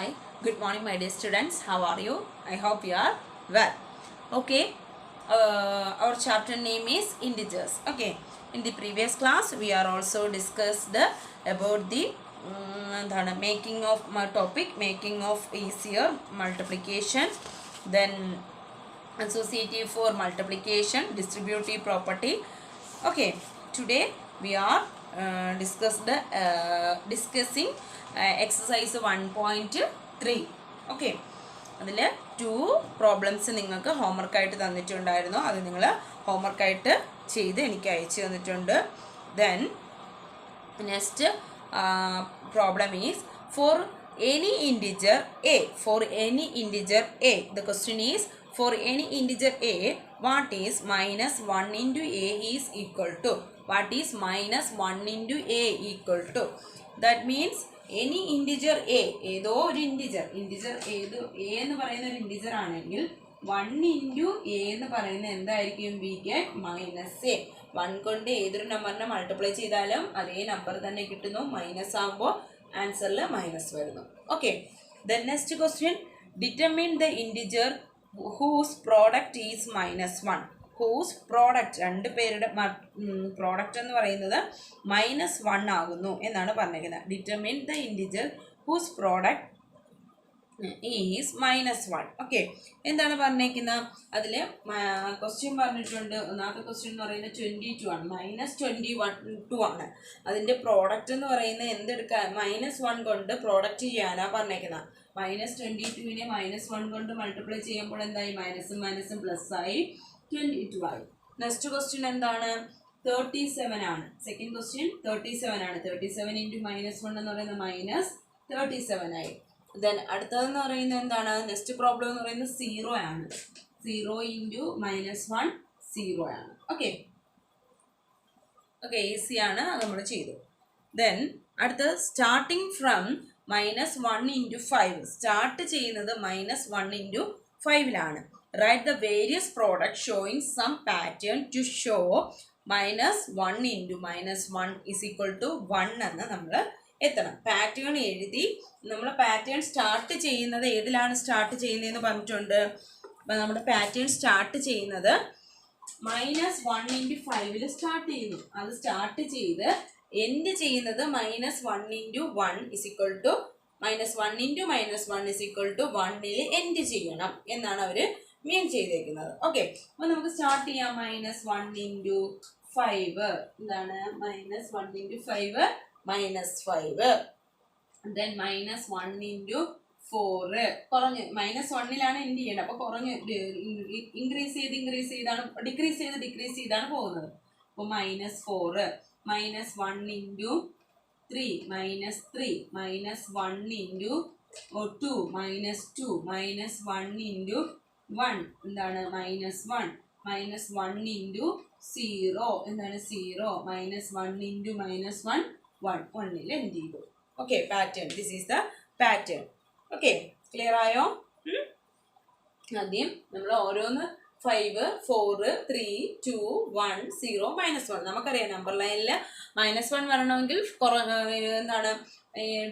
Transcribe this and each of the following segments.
Hi, good morning, my dear students. How are you? I hope you are well. Okay, our chapter name is integers. Okay, in the previous class, we are also discussed about the making of my topic, making of easier multiplication, then associative for multiplication, distributive property. Okay, today we are discussing exercise 1.3. Okay അതിൽ 2 problems നിങ്ങൾക്ക് ഹോംവർക്കായിട്ട് തന്നിട്ടുണ്ടായിരുന്നു. അത് നിങ്ങൾ ഹോംവർക്കായിട്ട് ചെയ്ത് എനിക്ക് അയച്ചു തന്നിട്ടുണ്ട്. Then next problem is for any integer a. For any integer a, the question is for any integer a, what is minus 1 into a is equal to? What is minus 1 into a equal to? That means any integer a, ഏതോ ഒരു integer ഏത് a എന്ന് പറയുന്ന ഒരു integer ആണെങ്കിൽ 1 into a എന്ന് പറയുന്നത് എന്തായിരിക്കും? We get minus A. 1 കൊണ്ട് ഏതൊരു നമ്പറിനെ മൾട്ടിപ്ലൈ ചെയ്താലും അതേ നമ്പർ തന്നെ കിട്ടുന്നു. മൈനസ് ആകുമ്പോൾ ആൻസറിൽ മൈനസ് വരുന്നു. Okay, then next question, determine the integer whose product is minus 1. Whose product, രണ്ട് പേരുടെ പ്രോഡക്റ്റ് എന്ന് പറയുന്നത് മൈനസ് 1 ആകുന്നു എന്നാണ് പറഞ്ഞിരിക്കുന്നത്. Determine the integer whose product is minus 1. Okay, എന്താണ് പറഞ്ഞേക്കുന്നത്? അതിൽ ക്വസ്റ്റ്യൻ പറഞ്ഞിട്ടുണ്ട്. ഒന്നാമത്തെ ക്വസ്റ്റ്യൻ എന്ന് പറയുന്നത് 22 ആണ്. മൈനസ് 22 ആണ്. അതിൻ്റെ പ്രോഡക്റ്റ് എന്ന് പറയുന്നത് എന്തെടുക്കാൻ? മൈനസ് 1 കൊണ്ട് പ്രോഡക്റ്റ് ചെയ്യാനാണ് പറഞ്ഞേക്കുന്നത്. മൈനസ് 22നെ മൈനസ് 1 കൊണ്ട് മൾട്ടിപ്ലൈ ചെയ്യുമ്പോൾ എന്തായി? മൈനസും മൈനസും പ്ലസ് ആയി 22 ആയി. നെക്സ്റ്റ് ക്വസ്റ്റ്യൻ എന്താണ്? 37 ആണ്. സെക്കൻഡ് ക്വസ്റ്റ്യൻ 37 ആണ്. 37 ഇൻറ്റു മൈനസ് 1 എന്ന് പറയുന്നത് മൈനസ് 37 ആയി. ദെൻ അടുത്തതെന്ന് പറയുന്നത് എന്താണ്? നെക്സ്റ്റ് പ്രോബ്ലം എന്ന് പറയുന്നത് 0 ആണ്. 0 ഇൻറ്റു മൈനസ് 1 0 ആണ്. ഓക്കെ ഓക്കെ, ഈസിയാണ്, അത് നമ്മൾ ചെയ്തു. ദെൻ അടുത്തത് starting from minus 1 into 5. Start ചെയ്യുന്നത് മൈനസ് 1 ഇൻറ്റു 5ലാണ്. Write the various product showing some pattern to show minus 1 into minus 1 is equal to 1 എന്ന് നമ്മൾ എത്തണം. പാറ്റേൺ എഴുതി നമ്മൾ പാറ്റേൺ സ്റ്റാർട്ട് ചെയ്യുന്നത് ഏതിലാണ് സ്റ്റാർട്ട് ചെയ്യുന്നതെന്ന് പറഞ്ഞിട്ടുണ്ട്. അപ്പം നമ്മുടെ പാറ്റേൺ സ്റ്റാർട്ട് ചെയ്യുന്നത് മൈനസ് 1 ഇൻറ്റു 5ൽ സ്റ്റാർട്ട് ചെയ്യുന്നു. അത് സ്റ്റാർട്ട് ചെയ്ത് എൻഡ് ചെയ്യുന്നത് minus 1 into 1 is equal to minus 1 into minus 1 is equal to 1ൽ എൻഡ് ചെയ്യണം എന്നാണ് അവർ മീൻ ചെയ്തേക്കുന്നത്. ഓക്കെ, അപ്പോൾ നമുക്ക് സ്റ്റാർട്ട് ചെയ്യാം. മൈനസ് 1 ഇൻറ്റു 5 എന്താണ്? Minus 1 into 5 minus 5. Then minus 1 into 4 കുറഞ്ഞ് മൈനസ് 1ലാണ് എൻഡ് ചെയ്യേണ്ടത്. അപ്പോൾ കുറഞ്ഞ് ഇൻക്രീസ് ചെയ്താണ് ഡിക്രീസ് ചെയ്താണ് പോകുന്നത്. അപ്പോൾ minus 4 minus 1 into 3 minus 3 minus 1 into 2 minus 2 minus 1 into 1 എന്താണ്? മൈനസ് 1 മൈനസ് 1 ഇൻറ്റു 0 എന്താണ്? 0 മൈനസ് 1 ഇൻറ്റു മൈനസ് 1 1ൽ എൻഡ് ചെയ്തു. Okay, pattern, this is the pattern. Okay, clear ആയോ? ആദ്യം നമ്മൾ ഓരോന്ന് 5 4 3 2 1 0 മൈനസ് 1. നമുക്കറിയാം നമ്പർ ലൈനിൽ മൈനസ് 1 വരണമെങ്കിൽ എന്താണ്?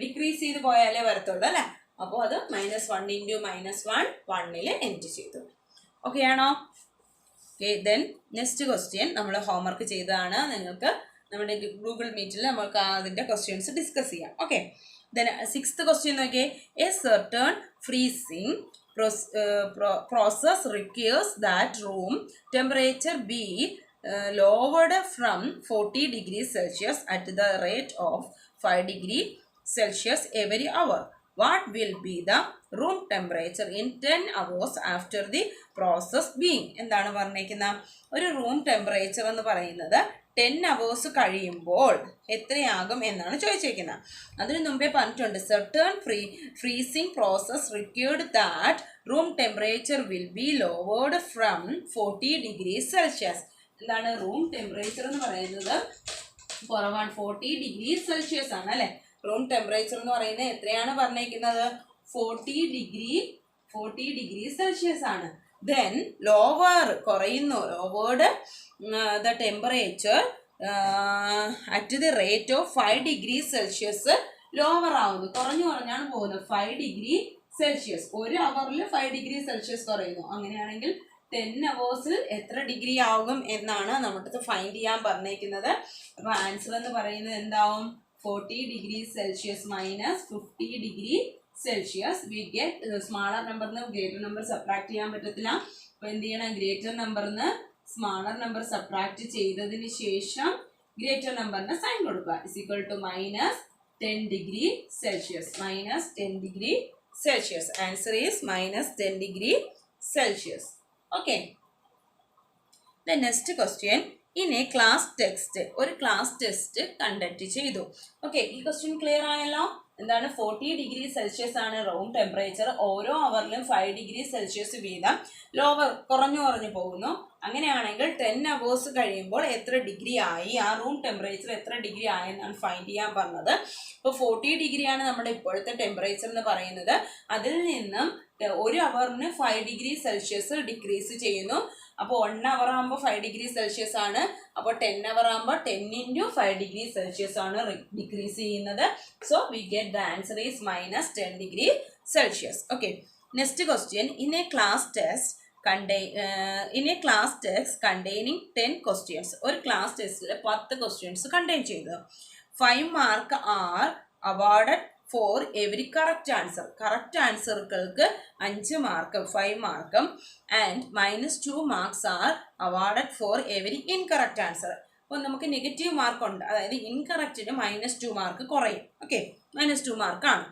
ഡിക്രീസ് ചെയ്ത് പോയാലേ വരത്തുള്ളൂ അല്ലേ? അപ്പോൾ അത് മൈനസ് 1 ഇൻറ്റു മൈനസ് 1 1ൽ എൻഡ് ചെയ്തു. ഓക്കെ ആണോ? ഓക്കെ, ദെൻ നെക്സ്റ്റ് ക്വസ്റ്റ്യൻ നമ്മൾ ഹോംവർക്ക് ചെയ്തതാണ്. നിങ്ങൾക്ക് നമ്മുടെ ഗൂഗിൾ മീറ്റിൽ നമുക്ക് അതിൻ്റെ ക്വസ്റ്റ്യൻസ് ഡിസ്കസ് ചെയ്യാം. ഓക്കെ, ദെൻ 6th ക്വസ്റ്റ്യൻ നോക്കിയേ. A certain freezing process requires that room temperature be lowered from 40 degrees Celsius at the rate of 5 degrees Celsius every hour. What will be the room temperature in 10 hours after the process being? എന്താണ് പറഞ്ഞിരിക്കുന്നത്? ഒരു room temperature എന്ന് പറയുന്നത് 10 hours കഴിയുമ്പോൾ എത്രയാകും എന്നാണ് ചോദിച്ചിരിക്കുന്നത്. അതിന് മുമ്പേ പറഞ്ഞിട്ടുണ്ട് certain freezing process required that room temperature will be lowered from 40 degrees Celsius. എന്താണ് റൂം ടെമ്പറേച്ചർ എന്ന് പറയുന്നത്? കുറവാണ്, 40 degrees Celsius ആണ് അല്ലേ? റൂം ടെമ്പറേച്ചർ എന്ന് പറയുന്നത് എത്രയാണ് പറഞ്ഞിരിക്കുന്നത്? 40 degree Celsius ആണ്. Then lower കുറയുന്നു, lowered the temperature at the rate of 5 degrees Celsius lower ആവുന്നു, കുറഞ്ഞാണ് പോകുന്നത്. 5 ഡിഗ്രി സെൽഷ്യസ്, ഒരു അവറിൽ 5 ഡിഗ്രി സെൽഷ്യസ് കുറയുന്നു. അങ്ങനെയാണെങ്കിൽ 10 അവേഴ്സിൽ എത്ര ഡിഗ്രി ആകും എന്നാണ് നമ്മുടെ ഫൈൻഡ് ചെയ്യാൻ പറഞ്ഞേക്കുന്നത്. അപ്പൊ ആൻസർ എന്ന് പറയുന്നത് എന്താവും? 40 degree Celsius minus 50 degree Celsius. We get smaller നമ്പറിന് ഗ്രേറ്റർ നമ്പർ സബ്ട്രാക്ട് ചെയ്യാൻ പറ്റത്തില്ല. അപ്പൊ എന്ത് ചെയ്യണം? ഗ്രേറ്റർ നമ്പറിന് സ്മാളർ നമ്പർ സബ്ട്രാക്ട് ചെയ്തതിന് ശേഷം ഗ്രേറ്റർ നമ്പറിന് സൈൻ കൊടുക്കുക. Is equal to minus 10 degree Celsius. Minus 10 degree Celsius. Answer is minus 10 degree Celsius. Okay. The next question. In a class text, ഒരു ക്ലാസ് ടെസ്റ്റ് കണ്ടക്ട് ചെയ്തു. Okay, ഈ question clear ആയല്ലോ. എന്താണ്? 40 degree Celsius ആണ് room temperature. ഓരോ അവറിലും 5 degree Celsius വീതം കുറഞ്ഞു പോകുന്നു. അങ്ങനെയാണെങ്കിൽ 10 അവേഴ്സ് കഴിയുമ്പോൾ എത്ര ഡിഗ്രി ആയി, ആ റൂം ടെമ്പറേച്ചർ എത്ര ഡിഗ്രി ആയെന്നാണ് ഫൈൻഡ് ചെയ്യാൻ പറഞ്ഞത്. ഇപ്പോൾ 40 ഡിഗ്രിയാണ് നമ്മുടെ ഇപ്പോഴത്തെ ടെമ്പറേച്ചർ എന്ന് പറയുന്നത്. അതിൽ നിന്നും ഒരു അവറിന് 5 ഡിഗ്രി സെൽഷ്യസ് ഡിക്രീസ് ചെയ്യുന്നു. അപ്പോൾ 1 അവർ ആകുമ്പോൾ 5 ഡിഗ്രി സെൽഷ്യസ് ആണ്. അപ്പോൾ 10 അവർ ആകുമ്പോൾ 10 ഇൻറ്റു 5 ഡിഗ്രി സെൽഷ്യസ് ആണ് ഡിക്രീസ് ചെയ്യുന്നത്. So we get the answer is minus 10 degree Celsius. Okay, next question. In a class test containing 10 questions, ഒരു ക്ലാസ് ടെസ്റ്റിൽ 10 ക്വസ്റ്റ്യൻസ് കണ്ടെയ്ൻ ചെയ്തു. 5 mark are awarded for every correct answer. Correct ആൻസറുകൾക്ക് 5 മാർക്കും 5 മാർക്കും and -2 marks are awarded for every incorrect answer. അപ്പോൾ നമുക്ക് negative mark ഉണ്ട്, അതായത് ഇൻകറക്റ്റിന് -2 മാർക്ക് കുറയും. ഓക്കെ, -2 മാർക്കാണ്.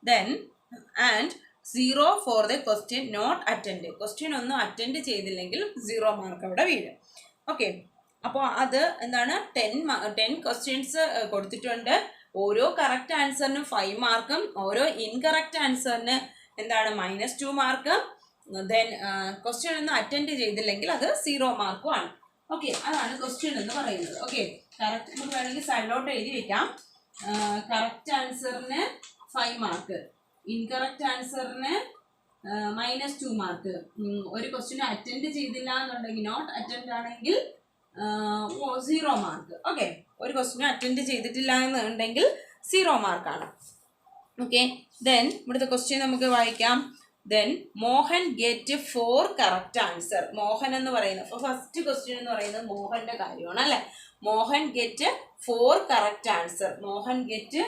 Then and 0 for the question not attend. Question ഒന്നും അറ്റൻഡ് ചെയ്തില്ലെങ്കിൽ 0 മാർക്ക് അവിടെ വീഴും. ഓക്കെ, അപ്പോൾ അത് എന്താണ്? 10 ക്വസ്റ്റ്യൻസ് കൊടുത്തിട്ടുണ്ട്. ഓരോ കറക്റ്റ് ആൻസറിനും 5 മാർക്കും ഓരോ ഇൻകറക്റ്റ് ആൻസറിന് എന്താണ്? -2 മാർക്ക്. ദെൻ ക്വസ്റ്റ്യൻ ഒന്നും അറ്റൻഡ് ചെയ്തില്ലെങ്കിൽ അത് 0 മാർക്കും ആണ്. ഓക്കെ, അതാണ് ക്വസ്റ്റ്യൻ എന്ന് പറയുന്നത്. ഓക്കെ, കറക്റ്റ് നമുക്ക് വേണമെങ്കിൽ സൈഡിലോട്ട് എഴുതി വെക്കാം. കറക്റ്റ് ആൻസറിന് 5 മാർക്ക്, ഇൻകറക്റ്റ് ആൻസറിന് -2 മാർക്ക്. ഒരു ക്വസ്റ്റ്യൻ അറ്റൻഡ് ചെയ്തില്ല എന്നുണ്ടെങ്കിൽ, നോട്ട് അറ്റൻഡ് ആണെങ്കിൽ 0 മാർക്ക്. ഓക്കെ, ഒരു ക്വസ്റ്റ്യൻ അറ്റൻഡ് ചെയ്തിട്ടില്ല എന്നുണ്ടെങ്കിൽ 0 മാർക്കാണ്. ഓക്കെ, ദെൻ ഇവിടുത്തെ ക്വസ്റ്റ്യൻ നമുക്ക് വായിക്കാം. Then Mohan get 4 correct answer. Mohan എന്ന് പറയുന്നത് ഫസ്റ്റ് ക്വസ്റ്റ്യൻ എന്ന് പറയുന്നത് മോഹന്റെ കാര്യമാണ് അല്ലെ. Mohan get 4 correct answer. Mohan get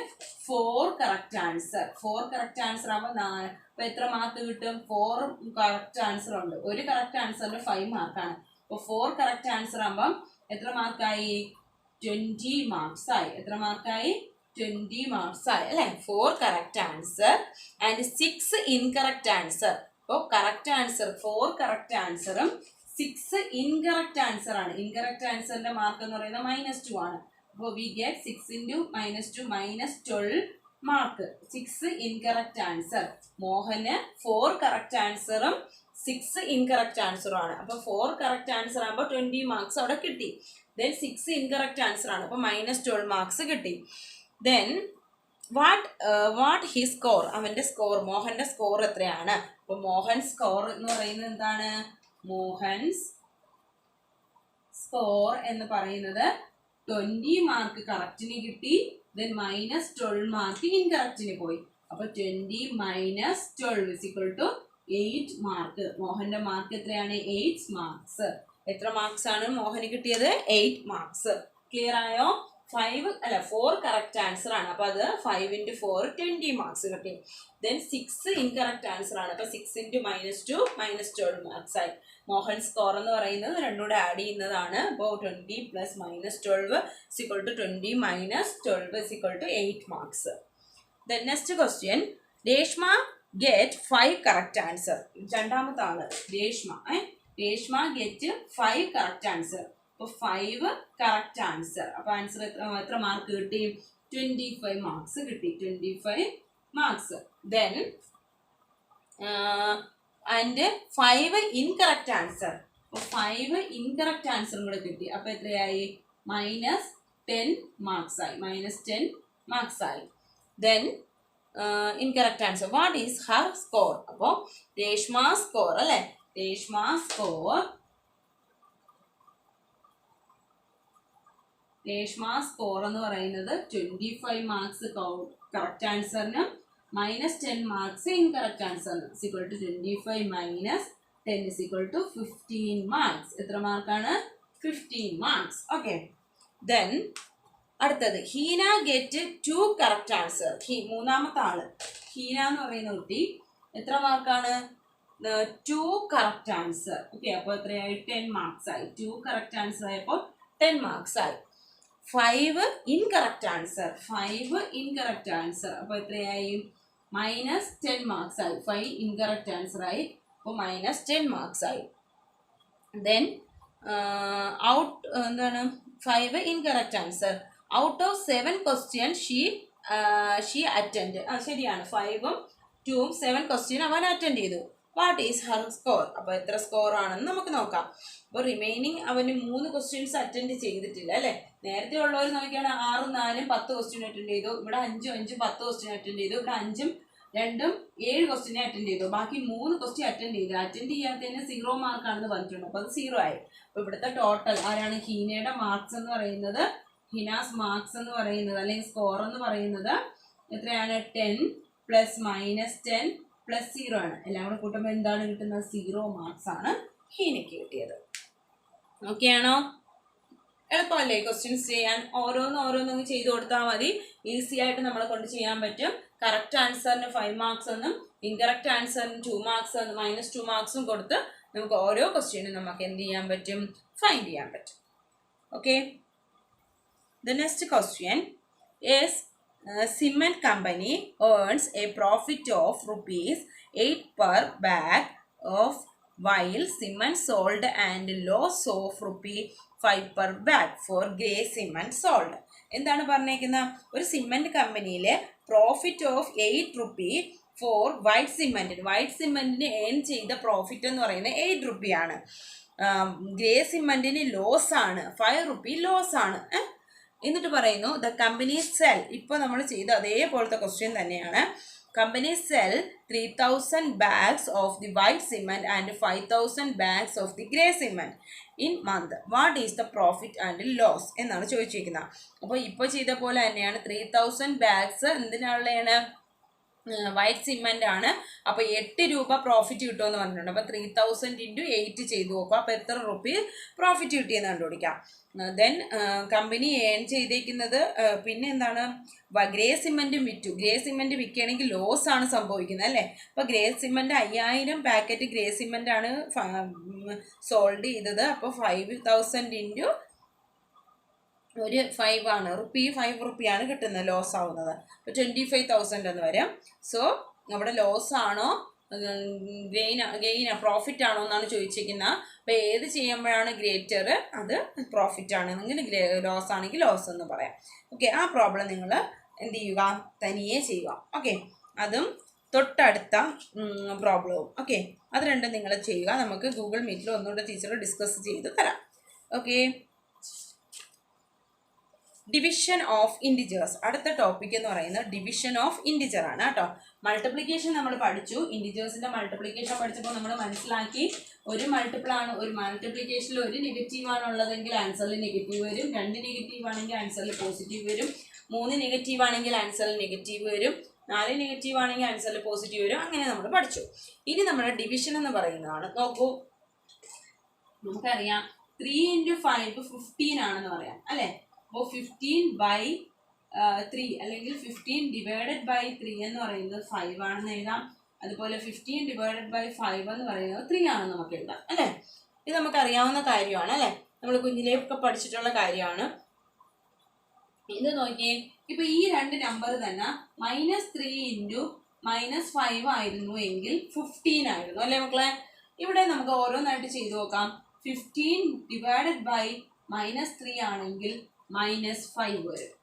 4 correct answer. 4 correct answer ആകുമ്പോൾ അപ്പോൾ എത്ര മാർക്ക് കിട്ടും? 4 കറക്റ്റ് ആൻസർ ഉണ്ട്. ഒരു കറക്റ്റ് ആൻസറിന് 5 മാർക്കാണ്. അപ്പോൾ 4 കറക്റ്റ് ആൻസർ ആകുമ്പം എത്ര മാർക്കായി? 20 മാർക്സ് ആയി. എത്ര മാർക്കായി? 20 മാർക്സ് ആയി അല്ലെ. 4 correct answer and 6 incorrect answer. അപ്പോൾ കറക്റ്റ് ആൻസർ 4 കറക്റ്റ് ആൻസറും 6 ഇൻകറക്റ്റ് ആൻസർ ആണ്. ഇൻകറക്റ്റ് ആൻസറിന്റെ മാർക്ക് എന്ന് പറയുന്നത് -2 ആണ്. അപ്പോൾ we get 6 into -2 -12 mark. 6 incorrect answer. മോഹന് 4 കറക്റ്റ് ആൻസറും 6 ഇൻകറക്റ്റ് ആൻസറും ആണ്. അപ്പോൾ 4 കറക്റ്റ് ആൻസർ ആകുമ്പോൾ 20 മാർക്സ് അവിടെ കിട്ടി. ദെൻ 6 ഇൻകറക്റ്റ് ആൻസർ ആണ്, അപ്പോൾ -12 മാർക്സ് കിട്ടി. ദെൻ വാട്ട് ഹി സ്കോർ, അവൻ്റെ സ്കോർ, മോഹൻ്റെ സ്കോർ എത്രയാണ്? അപ്പോൾ മോഹൻ സ്കോർ എന്ന് പറയുന്നത് എന്താണ്? മോഹൻസ് സ്കോർ എന്ന് പറയുന്നത് 20 മാർക്ക് കറക്റ്റിന് കിട്ടി. ദെൻ -12 മാർക്ക് ഇൻകറക്റ്റിന് പോയി. അപ്പോൾ 20 - 12 = 8 മാർക്ക്. മോഹന്റെ മാർക്ക് എത്രയാണ്? 8 മാർക്സ്. എത്ര മാർക്സ് ആണ് മോഹന് കിട്ടിയത്? 8 മാർക്സ്. ക്ലിയർ ആയോ? 4 കറക്റ്റ് ആൻസർ ആണ്. അപ്പോൾ അത് 5 × 4 20 മാർക്സ് കിട്ടി. ദെൻ 6 ഇൻകറക്റ്റ് ആൻസർ ആണ്. അപ്പോൾ 6 × -2 -12 മാർക്സ് ആയി. മോഹൻ സ്കോർ എന്ന് പറയുന്നത് രണ്ടും കൂടെ ആഡ് ചെയ്യുന്നതാണ്. അപ്പോൾ 20 + -12 = 20 - 12 = 8 marks. Then next question. Reshma get 5 correct answer. രണ്ടാമത്തെ ആള് Reshma. Reshma get 5 correct answer. അപ്പോൾ 5 കറക്റ്റ് ആൻസർ. അപ്പോൾ ആൻസർ എത്ര മാർക്ക് കിട്ടി? 25 മാർക്സ് കിട്ടി. 25 marks. Then and 5 incorrect answer. അപ്പോൾ 5 ഇൻകറക്റ്റ് ആൻസറും കൂടെ കിട്ടി. അപ്പോൾ എത്രയായി? -10 മാർക്സ് ആയി. -10 മാർക്സ് ആയി. Then incorrect answer. What is Har score? അപ്പോൾ രേഷ്മ സ്കോർ അല്ലേ. രേഷ്മ സ്കോർ രേഷ്മ സ്കോർ എന്ന് പറയുന്നത് 25 മാർക്സ് കറക്റ്റ് ആൻസറിനും -10 മാർക്സ് ഇൻകറക്റ്റ് ആൻസറിനും equal to 25 minus 10 is equal to 15 marks. എത്ര മാർക്കാണ്? 15 marks. ഓക്കെ, ദെൻ അടുത്തത് ഹീന ഗെറ്റ് 2 കറക്റ്റ് ആൻസർ. മൂന്നാമത്തെ ആള് ഹീന എന്ന് പറയുന്ന കുട്ടി എത്ര മാർക്കാണ്? 2 കറക്റ്റ് ആൻസർ. ഓക്കെ, അപ്പോൾ എത്രയായി? 10 മാർക്സ് ആയി. 2 കറക്റ്റ് ആൻസർ ആയപ്പോൾ 10 മാർക്സ് ആയി. 5 ഇൻകറക്റ്റ് ആൻസർ. 5 ഇൻകറക്റ്റ് ആൻസർ അപ്പോൾ എത്രയായി? -10 മാർക്സ് ആയി. 5 ഇൻകറക്റ്റ് ആൻസർ ആയി, അപ്പോൾ -10 മാർക്സ് ആയി. ദെൻ എന്താണ് 5 incorrect answer. Out of 7 question she attend. ശരിയാണ്, 5ഉം 2ഉം 7 ക്വസ്റ്റ്യൻ അവൻ അറ്റൻഡ് ചെയ്തു. What is Har score? അപ്പോൾ എത്ര സ്കോർ ആണെന്ന് നമുക്ക് നോക്കാം. അപ്പോൾ റിമൈനിങ് അവന് 3 ക്വസ്റ്റ്യൻസ് അറ്റൻഡ് ചെയ്തിട്ടില്ല അല്ലേ? നേരത്തെ ഉള്ളവർ നോക്കിയാണ് 6, 4, 10 ക്വസ്റ്റ്യൻ അറ്റൻഡ് ചെയ്തു. ഇവിടെ 5, 5, 10 ക്വസ്റ്റ്യൻ അറ്റൻഡ് ചെയ്തു. ഇവിടെ 5ഉം 2ഉം 7 ക്വസ്റ്റ്യനെ അറ്റൻഡ് ചെയ്തു. ബാക്കി 3 ക്വസ്റ്റ്യൻ അറ്റൻഡ് ചെയ്തു. അറ്റൻഡ് ചെയ്യാത്തതിന് 0 മാർക്കാണെന്ന് പറഞ്ഞിട്ടുണ്ട്. അപ്പോൾ അത് 0 ആയി. അപ്പോൾ ഇവിടുത്തെ ടോട്ടൽ ആരാണ്? ഹീനയുടെ മാർക്സ് എന്ന് പറയുന്നത്, ഹിനാസ് മാർക്സ് എന്ന് പറയുന്നത് അല്ലെങ്കിൽ സ്കോർ എന്ന് പറയുന്നത് എത്രയാണ്? 10 പ്ലസ് -10 പ്ലസ് 0 ആണ്. എല്ലാം കൂടെ കൂട്ടുമ്പോൾ എന്താണ് കിട്ടുന്നത്? 0 മാർക്സ് ആണ് ഹീനയ്ക്ക് കിട്ടിയത്. ഓക്കെ ആണോ? എളുപ്പമല്ലേ ക്വസ്റ്റ്യൻസ് ചെയ്യാൻ? ഓരോന്നൊന്ന് ചെയ്ത് കൊടുത്താൽ മതി. ഈസി ആയിട്ട് നമ്മളെ കൊണ്ട് ചെയ്യാൻ പറ്റും. കറക്റ്റ് ആൻസറിന് 5 മാർക്സ് എന്നും ഇൻകറക്റ്റ് ആൻസറിന് 2 മാർക്സ് എന്നും -2 മാർക്സും കൊടുത്ത് നമുക്ക് ഓരോ ക്വസ്റ്റ്യനും നമുക്ക് എന്ത് ചെയ്യാൻ പറ്റും? ഫൈൻഡ് ചെയ്യാൻ പറ്റും. Okay, the next question is cement company earns a profit of ₹8 per bag of while cement sold and loss of ₹5 per bag for grey cement sold. എന്താണ് പറഞ്ഞേക്കുന്നത്? ഒരു സിമെന്റ് കമ്പനിയിലെ പ്രോഫിറ്റ് ഓഫ് ₹8 ഫോർ വൈറ്റ് സിമെന്റിന്. White സിമെന്റിന് earn ചെയ്ത profit എന്ന് പറയുന്നത് ₹8 ആണ്. ഗ്രേ സിമെന്റിന് ലോസ് ആണ്, ₹5 ലോസ് ആണ്. എന്നിട്ട് പറയുന്നു ദ കമ്പനി സെൽ. ഇപ്പോൾ നമ്മൾ ചെയ്ത അതേപോലത്തെ ക്വസ്റ്റ്യൻ തന്നെയാണ്. Company sell 3000 bags of the white cement and 5000 bags of the grey cement in month. What is the profit and loss എന്നാണ് ചോദിച്ചിരിക്കുന്നത്. അപ്പോൾ ഇപ്പോൾ ചെയ്ത പോലെ തന്നെയാണ്. 3000 bags എന്തിനുള്ളതാണ്? വൈറ്റ് സിമെന്റ് ആണ്. അപ്പോൾ ₹8 പ്രോഫിറ്റ് കിട്ടുമെന്ന് പറഞ്ഞിട്ടുണ്ട്. അപ്പോൾ 3000 × 8 ചെയ്ത് നോക്കുക. അപ്പോൾ എത്ര റുപ്പീ പ്രോഫിറ്റ് കിട്ടിയെന്ന് കണ്ടുപിടിക്കാം. ദെൻ കമ്പനി ഏൺ ചെയ്തേക്കുന്നത് പിന്നെ എന്താണ്? ഗ്രേ സിമെന്റും വിറ്റു. ഗ്രേ സിമെന്റ് വിൽക്കുകയാണെങ്കിൽ ലോസ് ആണ് സംഭവിക്കുന്നത് അല്ലേ? അപ്പോൾ grey cement 5000 packet grey cement ആണ് സോൾഡ് ചെയ്തത്. അപ്പോൾ 5000 × 5 ആണ് ₹5 ആണ് കിട്ടുന്നത്, ലോസ് ആവുന്നത്. അപ്പോൾ 25,000 എന്ന് വരും. സോ അവിടെ ലോസ് ആണോ ഗെയിനാ പ്രോഫിറ്റ് ആണോ എന്നാണ് ചോദിച്ചിരിക്കുന്നത്. അപ്പോൾ ഏത് ചെയ്യുമ്പോഴാണ് ഗ്രേറ്റർ? അത് പ്രോഫിറ്റ് ആണെങ്കിൽ ലോസ് ആണെങ്കിൽ ലോസ് എന്ന് പറയാം. ഓക്കെ, ആ പ്രോബ്ലം നിങ്ങൾ എന്ത് ചെയ്യുക? തനിയെ ചെയ്യുക. ഓക്കെ, അതും തൊട്ടടുത്ത പ്രോബ്ലവും. ഓക്കെ, അത് രണ്ടും നിങ്ങൾ ചെയ്യുക. നമുക്ക് ഗൂഗിൾ മീറ്റിൽ ഒന്നുകൂടെ ടീച്ചർ ഡിസ്കസ് ചെയ്ത് തരാം. Okay, division of integers. അടുത്ത ടോപ്പിക് എന്ന് പറയുന്നത് ഡിവിഷൻ ഓഫ് ഇൻഡിജർ ആണ് കേട്ടോ. മൾട്ടിപ്ലിക്കേഷൻ നമ്മൾ പഠിച്ചു. ഇൻഡിജേഴ്സിന്റെ മൾട്ടിപ്ലിക്കേഷൻ പഠിച്ചപ്പോൾ നമ്മൾ മനസ്സിലാക്കി ഒരു മൾട്ടിപ്പിൾ ആണ്. ഒരു മൾട്ടിപ്ലിക്കേഷനിൽ ഒരു നെഗറ്റീവ് ആണ് ഉള്ളതെങ്കിൽ ആൻസറിൽ നെഗറ്റീവ് വരും. 2 നെഗറ്റീവ് ആണെങ്കിൽ ആൻസറിൽ പോസിറ്റീവ് വരും. 3 നെഗറ്റീവ് ആണെങ്കിൽ ആൻസറിൽ നെഗറ്റീവ് വരും. 4 നെഗറ്റീവ് ആണെങ്കിൽ ആൻസറിൽ പോസിറ്റീവ് വരും. അങ്ങനെ നമ്മൾ പഠിച്ചു. ഇനി നമ്മുടെ ഡിവിഷൻ എന്ന് പറയുന്നതാണ്. നോക്കൂ, നമുക്കറിയാം 3 × 5 15 ആണെന്ന് പറയാം അല്ലേ? അപ്പോൾ 15/3 അല്ലെങ്കിൽ 15 ഡിവൈഡഡ് ബൈ 3 എന്ന് പറയുന്നത് 5 ആണെന്ന് എഴുതാം. അതുപോലെ 15 ഡിവൈഡഡ് ബൈ 5 എന്ന് പറയുന്നത് 3 ആണെന്ന് നമുക്ക് എഴുതാം അല്ലേ? ഇത് നമുക്ക് അറിയാവുന്ന കാര്യമാണ് അല്ലേ? നമ്മൾ കുഞ്ഞിലേക്കൊക്കെ പഠിച്ചിട്ടുള്ള കാര്യമാണ്. ഇത് നോക്കിയേ, ഇപ്പൊ ഈ 2 നമ്പർ തന്നെ -3 × -5 ആയിരുന്നു എങ്കിൽ 15 ആയിരുന്നു അല്ലേ മക്കളെ? ഇവിടെ നമുക്ക് ഓരോന്നായിട്ട് ചെയ്തു നോക്കാം. 15 ഡിവൈഡഡ് ബൈ -3 ആണെങ്കിൽ -5 വരും.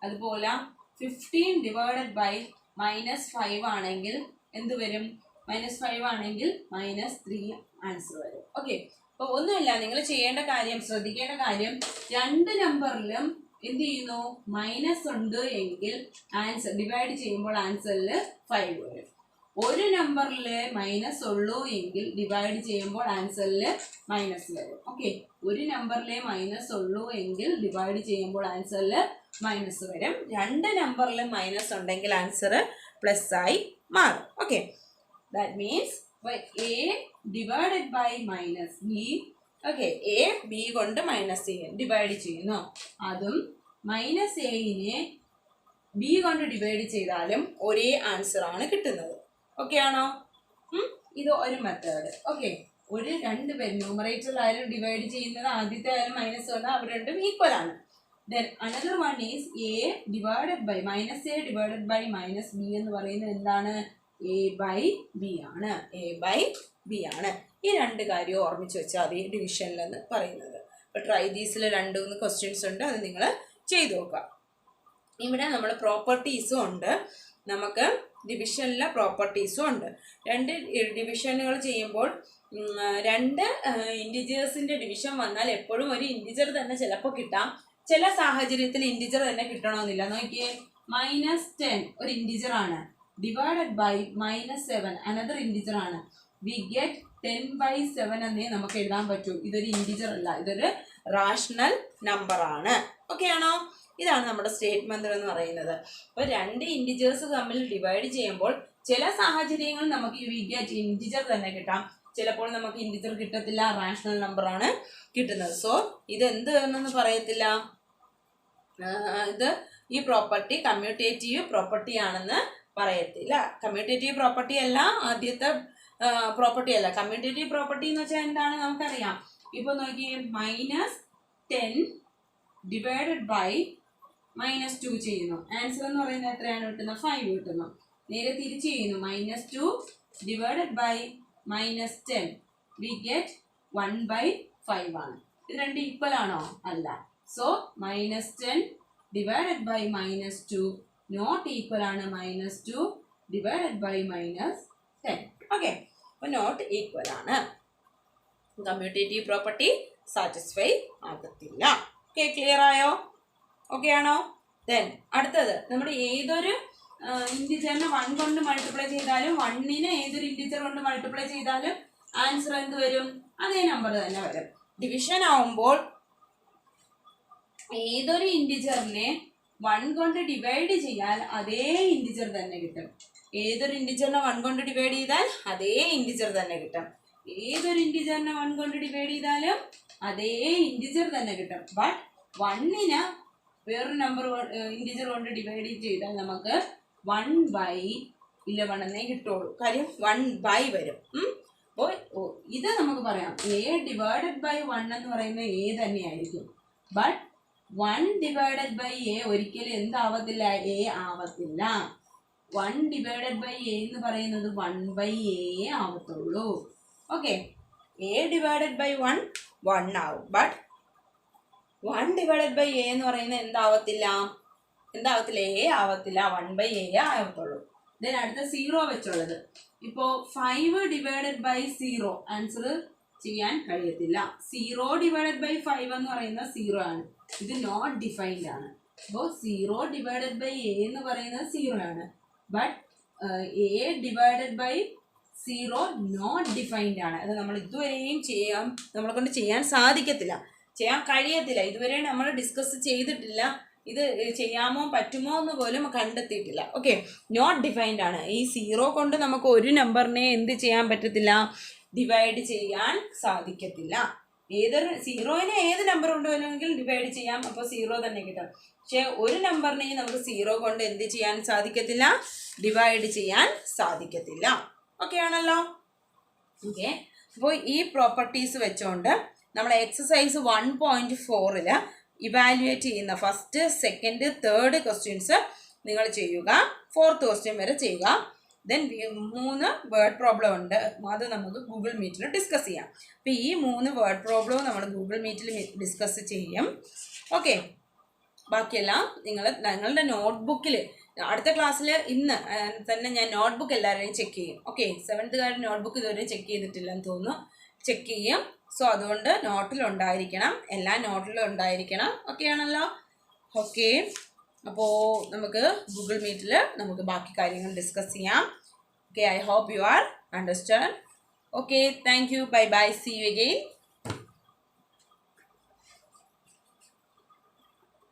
അതുപോലെ 15 ഡിവൈഡഡ് ബൈ -5 ആണെങ്കിൽ എന്ത് വരും? -5 ആണെങ്കിൽ -3 ആൻസർ വരും. ഓക്കെ, അപ്പോൾ ഒന്നുമില്ല, നിങ്ങൾ ചെയ്യേണ്ട കാര്യം, ശ്രദ്ധിക്കേണ്ട കാര്യം, 2 നമ്പറിലും എന്ത് ചെയ്യുന്നു? മൈനസ് ഉണ്ട് എങ്കിൽ ആൻസർ ഡിവൈഡ് ചെയ്യുമ്പോൾ ആൻസറിൽ 5 വരും. ഒരു നമ്പറിൽ മൈനസ് ഉള്ളൂ എങ്കിൽ ഡിവൈഡ് ചെയ്യുമ്പോൾ ആൻസറിൽ മൈനസ് വരും. ഓക്കെ, ഒരു നമ്പറിലെ മൈനസ് ഉള്ളൂ എങ്കിൽ ഡിവൈഡ് ചെയ്യുമ്പോൾ ആൻസറിൽ മൈനസ് വരും. രണ്ട് നമ്പറിൽ മൈനസ് ഉണ്ടെങ്കിൽ ആൻസർ പ്ലസ് ആയി മാറും. Okay, that means a divided by minus B. Okay, A B കൊണ്ട് മൈനസ് ഡിവൈഡ് ചെയ്യുന്നു, അതും മൈനസ് എനെ ബി കൊണ്ട് ഡിവൈഡ് ചെയ്താലും ഒരേ ആൻസർ ആണ് കിട്ടുന്നത്. ഓക്കെ ആണോ? ഇത് ഒരു മെത്തേഡ്. ഓക്കെ, ഒരു രണ്ട് പേര് ന്യൂമറേറ്ററിലായാലും ഡിവൈഡ് ചെയ്യുന്നത് ആദ്യത്തെ ആയാലും മൈനസ് വന്നാൽ അവർ രണ്ടും ഈക്വൽ ആണ്. Then another one is a divided by minus a divided by minus B എന്ന് പറയുന്നത് എന്താണ്? എ ബൈ ബി ആണ്. എ ബൈ ബി ആണ്. ഈ രണ്ട് കാര്യം ഓർമ്മിച്ച് വെച്ചാൽ മതി ഡിവിഷനിലെന്ന് പറയുന്നത്. അപ്പോൾ ട്രൈ ദീസിൽ രണ്ട് മൂന്ന് ക്വസ്റ്റ്യൻസ് ഉണ്ട്, അത് നിങ്ങൾ ചെയ്തു നോക്കുക. ഇവിടെ നമ്മൾ പ്രോപ്പർട്ടീസും ഉണ്ട്, നമുക്ക് ഡിവിഷനിലെ പ്രോപ്പർട്ടീസും ഉണ്ട്. രണ്ട് ഡിവിഷനുകൾ ചെയ്യുമ്പോൾ രണ്ട് ഇൻറ്റിജേഴ്സിൻ്റെ ഡിവിഷൻ വന്നാൽ എപ്പോഴും ഒരു ഇൻറ്റിജർ തന്നെ ചിലപ്പോൾ കിട്ടാം, ചില സാഹചര്യത്തിൽ ഇൻറ്റിജർ തന്നെ കിട്ടണമെന്നില്ല. നോക്കിയേ, -10 ഒരു ഇൻറ്റിജർ ആണ്, ഡിവൈഡഡ് ബൈ -7 അനദർ ഇൻറ്റിജർ ആണ്. വി ഗെറ്റ് 10/7 എന്നേ നമുക്ക് എഴുതാൻ പറ്റൂ. ഇതൊരു ഇൻറ്റിജർ അല്ല, ഇതൊരു റാഷണൽ നമ്പർ ആണ്. ഓക്കെ ആണോ? ഇതാണ് നമ്മുടെ സ്റ്റേറ്റ്മെന്റ് എന്ന് പറയുന്നത്. അപ്പോൾ രണ്ട് ഇൻറ്റിജേഴ്സ് തമ്മിൽ ഡിവൈഡ് ചെയ്യുമ്പോൾ ചില സാഹചര്യങ്ങളിൽ നമുക്ക് വി ഗെറ്റ് ഇൻറ്റിജർ തന്നെ കിട്ടാം, ചിലപ്പോൾ നമുക്ക് ഇൻറ്റിജർ കിട്ടത്തില്ല, റാഷണൽ നമ്പർ ആണ് കിട്ടുന്നത്. സോ ഇത് എന്ത് എന്നൊന്നും പറയത്തില്ല, ഇത് ഈ പ്രോപ്പർട്ടി കമ്മ്യൂട്ടേറ്റീവ് പ്രോപ്പർട്ടി ആണെന്ന് പറയത്തില്ല. കമ്മ്യൂട്ടേറ്റീവ് പ്രോപ്പർട്ടി അല്ല, ആദ്യത്തെ പ്രോപ്പർട്ടി അല്ല. കമ്മ്യൂട്ടേറ്റീവ് പ്രോപ്പർട്ടി എന്ന് വെച്ചാൽ എന്താണ് നമുക്കറിയാം. ഇപ്പോൾ നോക്കി, -10 ഡിവൈഡഡ് ബൈ -2 ചെയ്യുന്നു, ആൻസർ എന്ന് പറയുന്നത് എത്രയാണ് കിട്ടുന്നത്? 5 കിട്ടുന്നു. നേരെ തിരിച്ച് ചെയ്യുന്നു, -2 ഡിവൈഡഡ് ബൈ -10 വി ഗെറ്റ് 1/5 ആണ്. ഇത് രണ്ട് ഈക്വൽ ആണോ? അല്ല. So -10 divided by -2 not equal ആണ് -2 ഡിവൈഡഡ് ബൈ -10. ഓക്കെ, അപ്പോൾ നോട്ട് ഈക്വൽ ആണ്. കമ്മ്യൂട്ടേറ്റീവ് പ്രോപ്പർട്ടി സാറ്റിസ്ഫൈ ആകത്തില്ല. ഓക്കെ, ക്ലിയർ ആയോ? ഓക്കെ ആണോ? ദെൻ അടുത്തത്, നമ്മുടെ ഏതൊരു ഇൻറ്റിജറിനെ 1 കൊണ്ട് മൾട്ടിപ്ലൈ ചെയ്താലും 1നെ ഏതൊരു ഇൻറ്റിജർ കൊണ്ട് മൾട്ടിപ്ലൈ ചെയ്താലും ആൻസർ എന്ത് വരും? അതേ നമ്പർ തന്നെ വരും. ഡിവിഷൻ ആവുമ്പോൾ ഏതൊരു ഇൻറ്റിജറിനെ 1 കൊണ്ട് ഡിവൈഡ് ചെയ്യാൽ അതേ ഇൻറ്റിജർ തന്നെ കിട്ടും. ഏതൊരു ഇൻറ്റിജറിനെ 1 കൊണ്ട് ഡിവൈഡ് ചെയ്താൽ അതേ ഇൻറ്റിജർ തന്നെ കിട്ടും. ഏതൊരു ഇൻറ്റിജറിനെ 1 കൊണ്ട് ഡിവൈഡ് ചെയ്താലും അതേ ഇൻറ്റിജർ തന്നെ കിട്ടും. ബട്ട് 1നെ വേറൊരു നമ്പർ ഇൻറ്റിജർ കൊണ്ട് ഡിവൈഡ് ചെയ്താൽ നമുക്ക് 1/11 എന്നേ കിട്ടുള്ളൂ. കാര്യം 1/, വരും. അപ്പോൾ ഇത് നമുക്ക് പറയാം, എ ഡിവൈഡഡ് ബൈ 1 എന്ന് പറയുന്നത് എ തന്നെയായിരിക്കും. ബട്ട് 1 ഡിവൈഡഡ് ബൈ എ ഒരിക്കലും എന്താവത്തില്ല? എ ആവത്തില്ല. 1 ഡിവൈഡഡ് ബൈ എ എന്ന് പറയുന്നത് 1/a ആവത്തുള്ളൂ. ഓക്കെ, എ ഡിവൈഡഡ് ബൈ 1 ആവും. ബട്ട് 1 ഡിവൈഡഡ് ബൈ എ എന്ന് പറയുന്നത് എന്താവത്തില്ല? എ ആവത്തില്ല, 1/a ആവത്തുള്ളൂ. ദെൻ അടുത്ത 0 വെച്ചുള്ളത്. ഇപ്പോൾ 5 ഡിവൈഡഡ് ബൈ 0 ആൻസർ ചെയ്യാൻ കഴിയത്തില്ല. 0 ഡിവൈഡഡ് ബൈ 5 എന്ന് പറയുന്നത് 0 ആണ്, ഇത് നോട്ട് ഡിഫൈൻഡ് ആണ്. അപ്പോൾ 0 ഡിവൈഡഡ് ബൈ എ എന്ന് പറയുന്നത് 0 ആണ്. But a divided by 0 not defined ആണ്. അത് നമ്മൾ ഇതുവരെയും നമ്മളെ കൊണ്ട് ചെയ്യാൻ സാധിക്കത്തില്ല, ചെയ്യാൻ കഴിയത്തില്ല. ഇതുവരെ നമ്മൾ ഡിസ്കസ് ചെയ്തിട്ടില്ല, ഇത് ചെയ്യാമോ പറ്റുമോ എന്ന് പോലും കണ്ടെത്തിയിട്ടില്ല. ഓക്കെ, നോട്ട് ഡിഫൈൻഡ് ആണ്. ഈ 0 കൊണ്ട് നമുക്ക് ഒരു നമ്പറിനെ എന്ത് ചെയ്യാൻ പറ്റത്തില്ല? ഡിവൈഡ് ചെയ്യാൻ സാധിക്കത്തില്ല. ഏതൊരു 0നെ ഏത് നമ്പർ കൊണ്ട് വേണമെങ്കിൽ ഡിവൈഡ് ചെയ്യാം, അപ്പോൾ 0 തന്നെ കിട്ടും. പക്ഷെ ഒരു നമ്പറിനെയും നമുക്ക് 0 കൊണ്ട് എന്ത് ചെയ്യാൻ സാധിക്കത്തില്ല? ഡിവൈഡ് ചെയ്യാൻ സാധിക്കത്തില്ല. ഓക്കെ ആണല്ലോ? ഓക്കെ, അപ്പോൾ ഈ പ്രോപ്പർട്ടീസ് വെച്ചുകൊണ്ട് നമ്മൾ എക്സസൈസ് 1.4 ഇവാലുവേറ്റ് ചെയ്യുന്ന ഫസ്റ്റ്, സെക്കൻഡ്, തേർഡ് ക്വസ്റ്റ്യൻസ് നിങ്ങൾ ചെയ്യുക. 4th ക്വസ്റ്റ്യൻ വരെ ചെയ്യുക. ദെൻ 3 വേർഡ് പ്രോബ്ലം ഉണ്ട്, അത് നമുക്ക് ഗൂഗിൾ മീറ്റിൽ ഡിസ്കസ് ചെയ്യാം. അപ്പോൾ ഈ 3 വേർഡ് പ്രോബ്ലവും നമ്മൾ ഗൂഗിൾ മീറ്റിൽ ഡിസ്കസ് ചെയ്യും. ഓക്കെ, ബാക്കിയെല്ലാം നിങ്ങളുടെ നോട്ട്ബുക്കിൽ അടുത്ത ക്ലാസ്സിൽ ഇന്ന് തന്നെ ഞാൻ നോട്ട്ബുക്ക് എല്ലാവരെയും ചെക്ക് ചെയ്യും. ഓക്കെ, 7th നോട്ട്ബുക്ക് ഇതുവരെ ചെക്ക് ചെയ്തിട്ടില്ലെന്ന് തോന്നുന്നു, ചെക്ക് ചെയ്യും. സോ അതുകൊണ്ട് നോട്ടിലുണ്ടായിരിക്കണം, എല്ലാ നോട്ടിലും ഉണ്ടായിരിക്കണം. ഓക്കെ ആണല്ലോ? ഓക്കെ, അപ്പോൾ നമുക്ക് ഗൂഗിൾ മീറ്റിൽ നമുക്ക് ബാക്കി കാര്യങ്ങൾ ഡിസ്കസ് ചെയ്യാം. Okay, I hope you are understand. Okay, thank you. Bye bye. See you again.